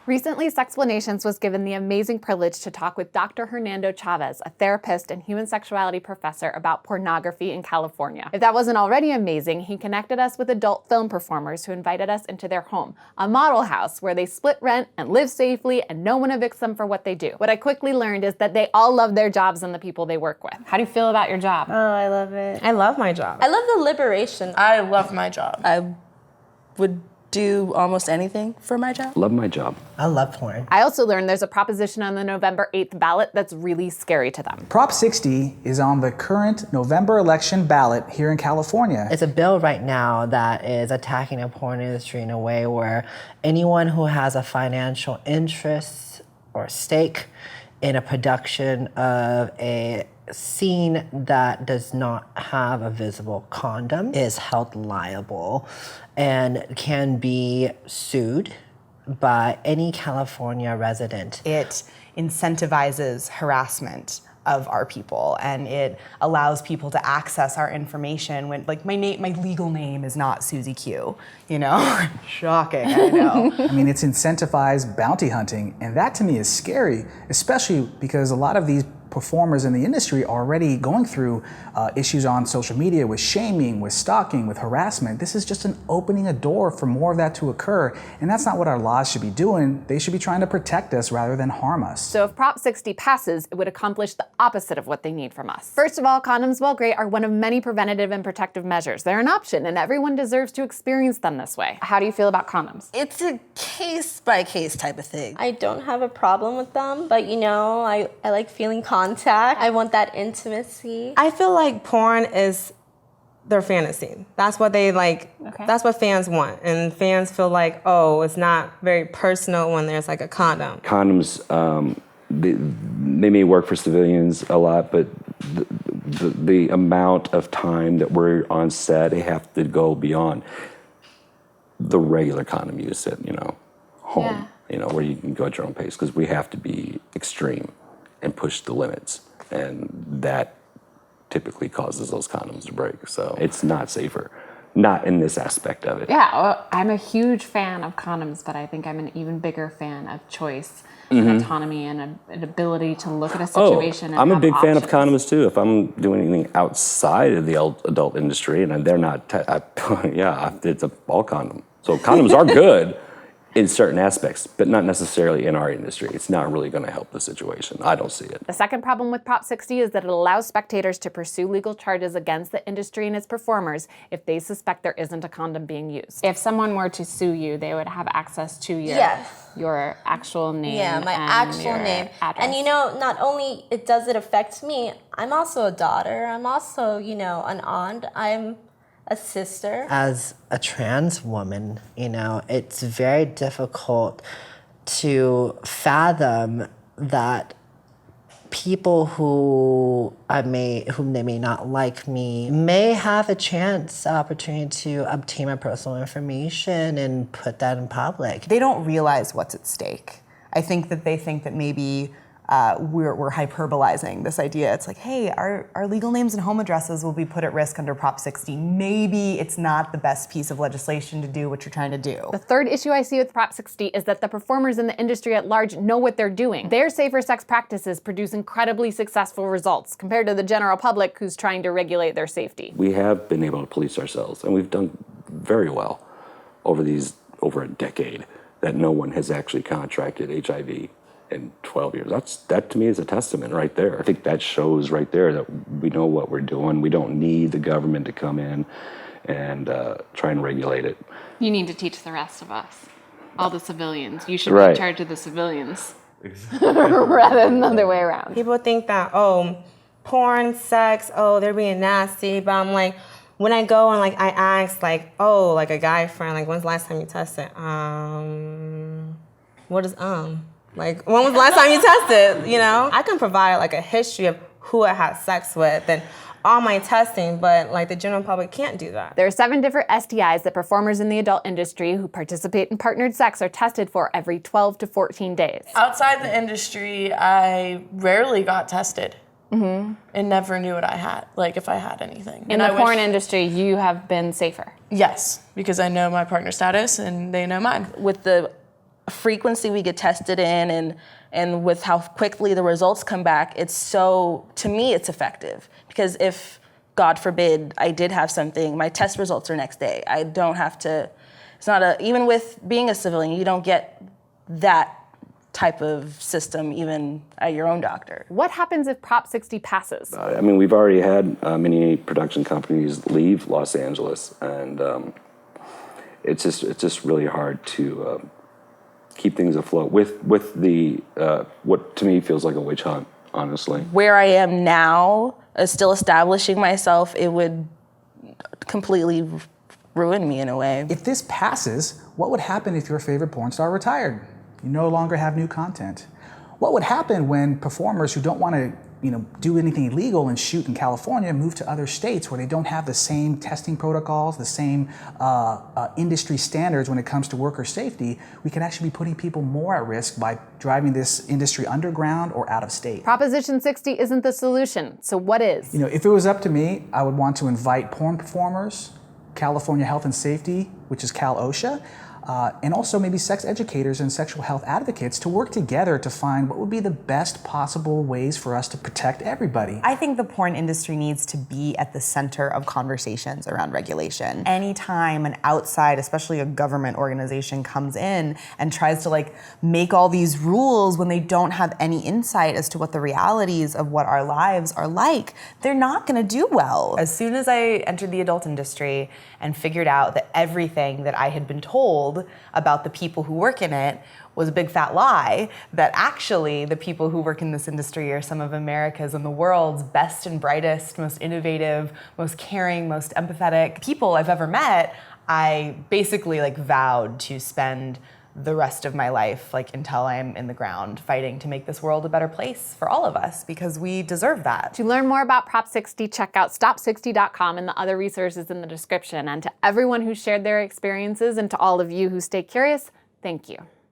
Recently, Sexplanations was given the amazing privilege to talk with Dr. Hernando Chavez, a therapist and human sexuality professor, about pornography in California. If that wasn't already amazing, he connected us with adult film performers who invited us into their home, a model house where they split rent and live safely and no one evicts them for what they do. What I quickly learned is that they all love their jobs and the people they work with. How do you feel about your job? Oh, I love it. I love my job. I love the liberation. I love my job. I would do almost anything for my job. Love my job. I love porn. I also learned there's a proposition on the November 8th ballot that's really scary to them. Prop 60 is on the current November election ballot here in California. It's a bill right now that is attacking the porn industry in a way where anyone who has a financial interest or stake in a production of a scene that does not have a visible condom is held liable and can be sued by any California resident. It incentivizes harassment of our people, and it allows people to access our information when, like, my legal name is not Susie Q, you know? Shocking, I know. I mean, it's incentivized bounty hunting, and that to me is scary, especially because a lot of these performers in the industry are already going through issues on social media with shaming, with stalking, with harassment. This is just opening a door for more of that to occur, and that's not what our laws should be doing. They should be trying to protect us rather than harm us. So if Prop 60 passes, it would accomplish the opposite of what they need from us. First of all, condoms, while great, are one of many preventative and protective measures. They're an option, and everyone deserves to experience them this way. How do you feel about condoms? It's a case-by-case type of thing. I don't have a problem with them, but you know, I like feeling contact. I want that intimacy. I feel like porn is their fantasy. That's what they like. Okay. That's what fans want. And fans feel like, oh, it's not very personal when there's like a condom. Condoms, they may work for civilians a lot, but the amount of time that we're on set, they have to go beyond the regular condom use at, home, where you can go at your own pace, because we have to be extreme and push the limits. And that typically causes those condoms to break. So it's not safer, not in this aspect of it. Yeah, well, I'm a huge fan of condoms, but I think I'm an even bigger fan of choice and autonomy and an ability to look at a situation and I'm a have big fan options. of condoms too. If I'm doing anything outside of the adult industry and they're not, it's a all condom. So condoms are good in certain aspects, but not necessarily in our industry. It's not really going to help the situation. I don't see it. The second problem with Prop 60 is that it allows spectators to pursue legal charges against the industry and its performers if they suspect there isn't a condom being used. If someone were to sue you, they would have access to your actual name. Yeah, my and actual your name. address. And not only does it affect me, I'm also a daughter. I'm also, an aunt. I'm a sister. As a trans woman, it's very difficult to fathom that people whom they may not like me may have a opportunity to obtain my personal information and put that in public. They don't realize what's at stake. I think that they think that maybe we're hyperbolizing this idea. It's like, hey, our legal names and home addresses will be put at risk under Prop 60. Maybe it's not the best piece of legislation to do what you're trying to do. The third issue I see with Prop 60 is that the performers in the industry at large know what they're doing. Their safer sex practices produce incredibly successful results compared to the general public who's trying to regulate their safety. We have been able to police ourselves, and we've done very well over a decade that no one has actually contracted HIV in 12 years. That to me is a testament right there. I think that shows right there that we know what we're doing. We don't need the government to come in and try and regulate it. You need to teach the rest of us, all the civilians. You should be in charge of the civilians rather than the other way around. People think that, porn, sex, they're being nasty, but I'm like, when I go and I ask a guy friend, when's the last time you tested? What is when was the last time you tested, I can provide a history of who I had sex with and all my testing, but the general public can't do that. There are 7 different STIs that performers in the adult industry who participate in partnered sex are tested for every 12 to 14 days. Outside the industry, I rarely got tested. And never knew what I had, if I had anything. In the porn industry, you have been safer. Yes, because I know my partner status and they know mine. With the frequency we get tested in and with how quickly the results come back, to me, it's effective. Because if, God forbid, I did have something, my test results are next day. I don't have to, even with being a civilian, you don't get that type of system even at your own doctor. What happens if Prop 60 passes? I mean, we've already had many production companies leave Los Angeles, and it's just really hard to keep things afloat with the what to me feels like a witch hunt, honestly. Where I am now, still establishing myself, it would completely ruin me in a way. If this passes, what would happen if your favorite porn star retired? You no longer have new content. What would happen when performers who don't want to, do anything illegal and shoot in California move to other states where they don't have the same testing protocols, the same industry standards when it comes to worker safety? We could actually be putting people more at risk by driving this industry underground or out of state. Proposition 60 isn't the solution, so what is? If it was up to me, I would want to invite porn performers, California Health and Safety, which is Cal OSHA, and also maybe sex educators and sexual health advocates to work together to find what would be the best possible ways for us to protect everybody. I think the porn industry needs to be at the center of conversations around regulation. Anytime an outside, especially a government organization, comes in and tries to make all these rules when they don't have any insight as to what the realities of what our lives are like, they're not gonna do well. As soon as I entered the adult industry and figured out that everything that I had been told about the people who work in it was a big fat lie, that actually the people who work in this industry are some of America's and the world's best and brightest, most innovative, most caring, most empathetic people I've ever met, I basically vowed to spend the rest of my life, until I'm in the ground, fighting to make this world a better place for all of us, because we deserve that. To learn more about Prop 60, check out stop60.com and the other resources in the description. And to everyone who shared their experiences and to all of you who stay curious, thank you.